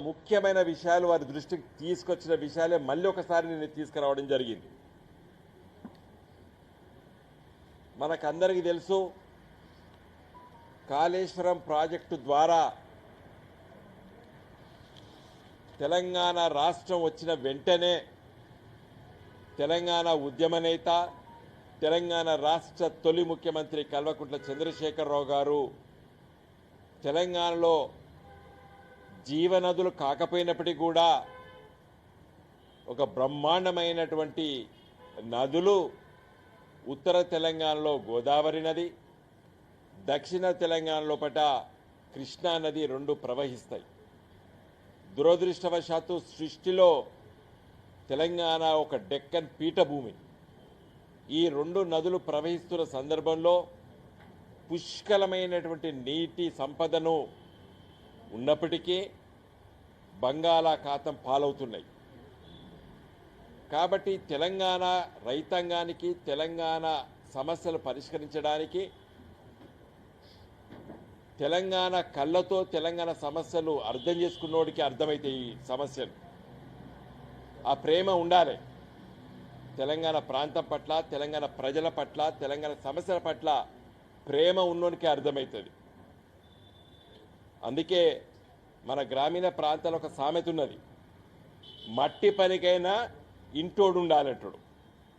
ముఖ్యమైన విషయాలు వారి దృష్టికి తీసుకొచ్చిన విషయాలే మళ్ళీ ఒకసారి నేను తీసుకురావడం జరిగింది. మనకందరికీ తెలుసు, కాళేశ్వరం ప్రాజెక్టు ద్వారా తెలంగాణ రాష్ట్రం వచ్చిన వెంటనే తెలంగాణ ఉద్యమ నేత, తెలంగాణ రాష్ట్ర తొలి ముఖ్యమంత్రి కల్వకుంట్ల చంద్రశేఖరరావు గారు తెలంగాణలో జీవనదులు కాకపోయినప్పటికీ కూడా ఒక బ్రహ్మాండమైనటువంటి నదులు ఉత్తర తెలంగాణలో గోదావరి నది, దక్షిణ తెలంగాణ లోపట కృష్ణా నది రెండు ప్రవహిస్తాయి. దురదృష్టవశాత్తు సృష్టిలో తెలంగాణ ఒక డెక్కన్ పీఠభూమి. ఈ రెండు నదులు ప్రవహిస్తున్న సందర్భంలో పుష్కలమైనటువంటి నీటి సంపదను ఉన్నప్పటికీ బంగాళాఖాతం పాలవుతున్నాయి. కాబట్టి తెలంగాణ రైతాంగానికి, తెలంగాణ సమస్యలు పరిష్కరించడానికి తెలంగాణ కళ్ళతో తెలంగాణ సమస్యలు అర్థం చేసుకున్నోడికి అర్థమైతే ఈ సమస్యలు ఆ ప్రేమ ఉండాలి. తెలంగాణ ప్రాంతం పట్ల, తెలంగాణ ప్రజల పట్ల, తెలంగాణ సమస్యల పట్ల ప్రేమ ఉన్నోనికి అర్థమవుతుంది. అందుకే మన గ్రామీణ ప్రాంతాల్లో ఒక సామెత ఉన్నది, మట్టి పనికైనా ఇంటోడు ఉండాలంటాడు.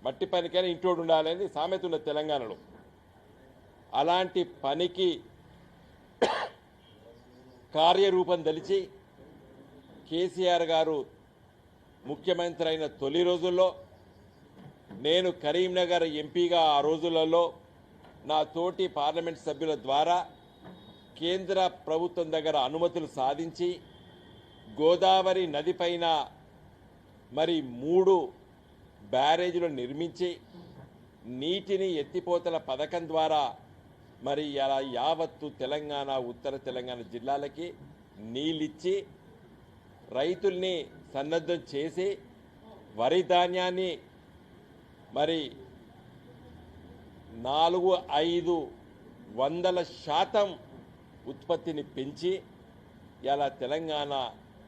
మట్టి పనికైనా ఇంటోడు ఉండాలని సామెత ఉన్నది తెలంగాణలో. అలాంటి పనికి కార్యరూపం దలిచి కేసీఆర్ గారు ముఖ్యమంత్రి అయిన తొలి రోజుల్లో నేను కరీంనగర్ ఎంపీగా ఆ రోజులలో నా తోటి పార్లమెంట్ సభ్యుల ద్వారా కేంద్ర ప్రభుత్వం దగ్గర అనుమతులు సాధించి గోదావరి నది పైన మరి 3 బ్యారేజీలు నిర్మించి నీటిని ఎత్తిపోతల పథకం ద్వారా మరి అలా యావత్తు తెలంగాణ, ఉత్తర తెలంగాణ జిల్లాలకి నీళ్ళిచ్చి రైతుల్ని సన్నద్ధం చేసి వరి ధాన్యాన్ని మరి 400-500% ఉత్పత్తిని పెంచి ఇలా తెలంగాణ